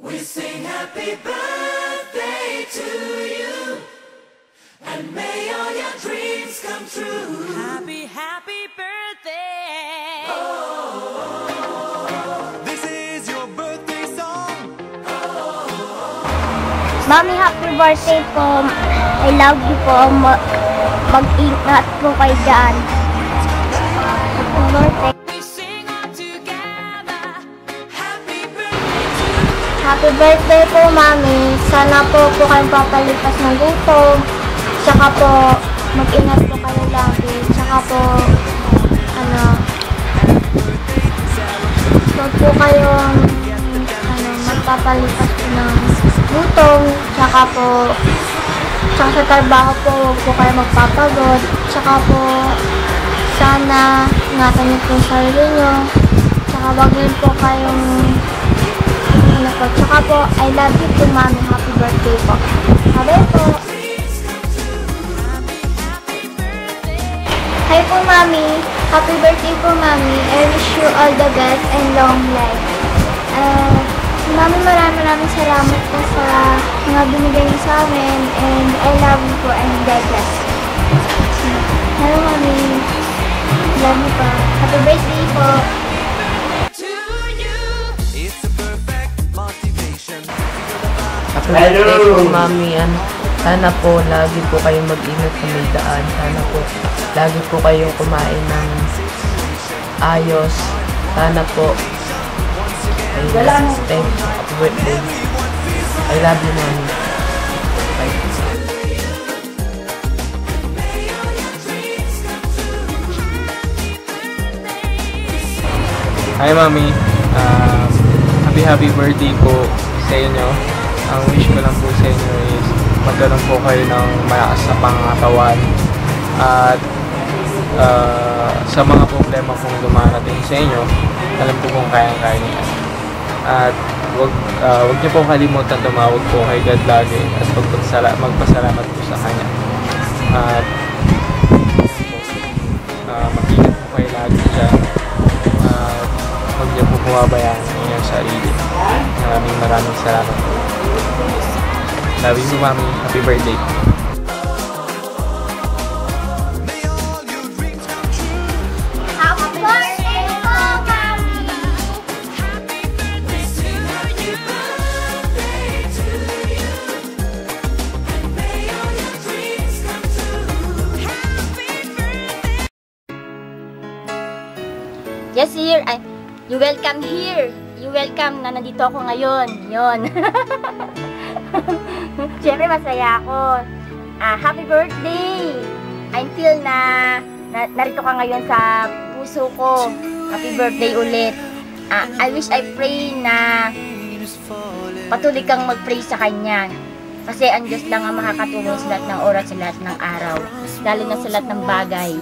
We sing happy birthday to you, and may all your dreams come true. Happy, happy birthday. This is your birthday song. Mommy, happy birthday po. I love you po. Mag-ingat po kayo dyan. Happy birthday. Happy birthday po, Mami. Sana po kayong papalipas ng gutom. Tsaka po, mag-ingat po kayo lagi. Tsaka po, huwag po kayong, magpapalipas po ng gutom. Tsaka sa trabaho po, huwag po kayo magpapagod. Tsaka po, sana, ingatan niyo po yung sarili niyo. Tsaka wag rin po kayong, tsaka po, I love you po, Mami. Happy birthday po. Sabi po. Hi po, Mami. Happy birthday po, Mami. I wish you all the best and long life. Mami, maraming salamat po sa mga binigay niyo sa amin. And I love you po and God bless. Hello, Mami. Love you po. Happy birthday po. Happy birthday po, Mami. Sana po lagi po kayong mag-ingat sa may daan. Sana po lagi po kayong kumain ng ayos. Sana po ay stay. Happy birthday. I love you, Mami. Bye. Hi, Mami. Happy birthday po sa inyo. Ang wish ko lang po sa inyo is magkaroon po kayo ng malakas na pangatawan at sa mga problema kung dumarating sa inyo, alam ko kung kayang-kaya niya. At wag niyo po kalimutan tumawag po kay God lagi at magpasalamat po sa Kanya. At mag-ingat po kayo lagi dyan. Huwag niyo po bumabayaan ang inyong sarili. Maraming salamat po. Love you, Mami. Happy birthday. Happy birthday po, Mami. Yes, here. You welcome here. You welcome na nandito ako ngayon. Yun. Siyempre, masaya ako. Happy birthday! Until na narito ka ngayon sa puso ko. Happy birthday ulit. I wish, I pray na patuloy kang mag-pray sa Kanya. Kasi ang Diyos lang ang makakatulong sa lahat ng oras, sa lahat ng araw. Lalo na sa lahat ng bagay.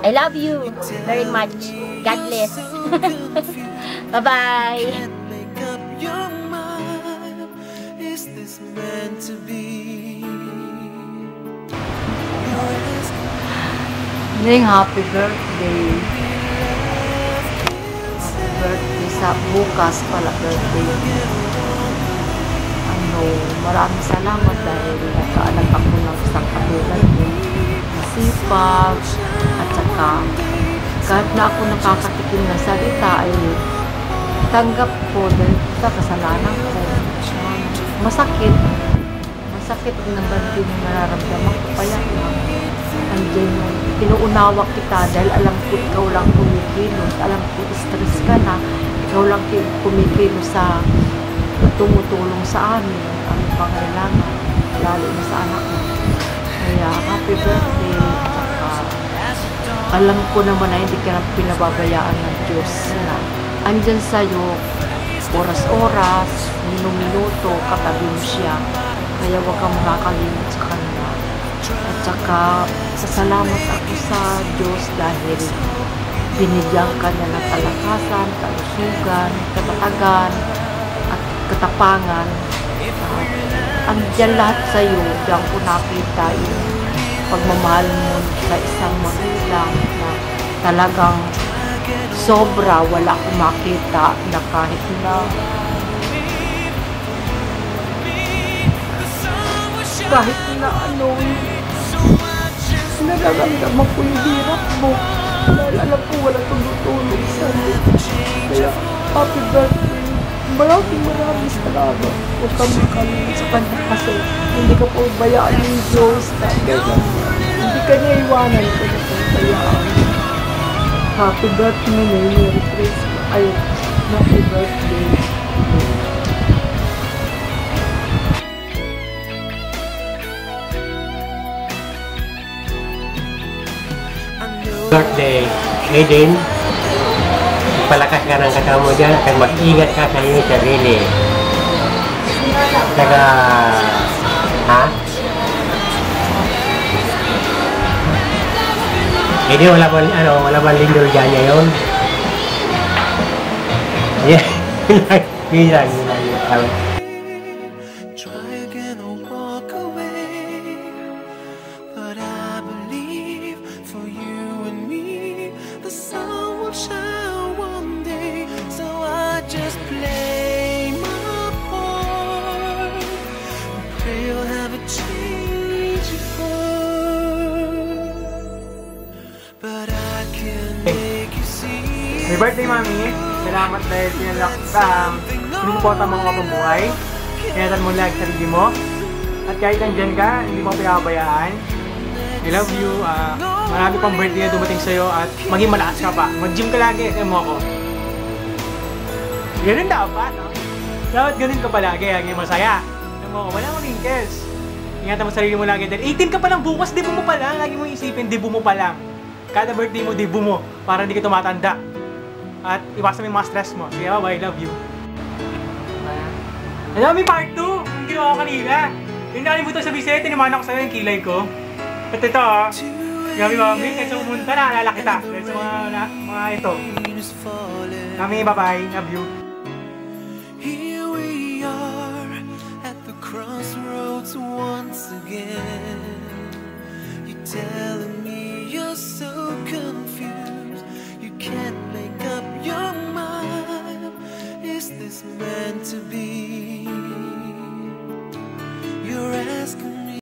I love you very much. God bless. Bye-bye. Meant to be. Happy birthday. Happy birthday sa bukas pala birthday. Maraming salamat dahil nakaanak ako ng isang katulad mo. Masipag at saka kahit na ako nakakatikim ng salita ay tanggap ko dahil sa kasalanan ko. Masakit naman din yung nararamdaman ko, kaya andyan yung pinuunawa kita dahil alam ko ikaw lang kumikilos, alam ko stress ka na, ikaw lang kumikilos sa tumutulong sa amin ang pangailangan, lalo na sa anak mo. Kaya happy birthday. Alam ko naman na hindi ka pinababayaan ng Diyos na andyan sa'yo oras-oras, minuto, katabi mo siya. Kaya huwag kang makakalimot sa Kanya. At saka, sasalamat ako sa Diyos dahil binigyan ka niya ng kalakasan, kalusugan, katatagan, at katapangan. Andyan lahat sa iyo, diyan ko nakita yung pagmamahal mo sa isang magulang na talagang sobra, wala akong makita na kahit na Kahit na ano, nararamdaman ko yung hirap mo. Dahil alam ko wala tumutulong sa'yo. Kaya, happy birthday. Maraming salamat. Huwag kang makalimut sa kanya kasi hindi ka po bayaan ng Diyos. Hindi ka niya iwanan ko na kung bayaan. Happy birthday, Merry Christmas. Ay, happy birthday. Birthday, Aiden. Palakas ka ng kasama mo dyan at mag-ingat ka sa iyong sarili. Saka, ha? Aiden, wala bang lindol dyan ngayon? Yeah, yun lang. Try again or walk away, but I believe for you and me the sun will shine one day. So I just play my part and pray you'll have a change of heart. But I can make you see. Happy birthday, Mami! Salamat dahil sinusuporta mo ang pambuhay. Kinatan mo lang sarili mo. At kahit nandyan ka, hindi mo pinabayaan. I love you. Marami pang birthday na dumating sa'yo at maging malakas ka pa. Mag-gym ka lagi. Kaya mo ako. Ganun dapat, no? Dapat ganun ka palagi. Lagi masaya. Kaya mo ako. Wala mo wrinkles. Ingatan mo sarili mo lagi. Dahil 18 ka pa lang bukas, debut mo pa lang. Lagi mo isipin, debut mo pa lang. Kada birthday mo, debut mo. Para hindi ka tumatanda. At iwasan mo yung mga stress mo. Sige, bye, I love you. Alam mo, may part 2! Yung ginawa ko kanina. Yung nakalimutan sa bisaya, tinimanan ko sa'yo yung kilay ko. At ito, Mami, kahit sa pumunta, naalala kita. Dahil sa mga ito. Mami, bye-bye. Love you. Here we are at the crossroads once again. You tell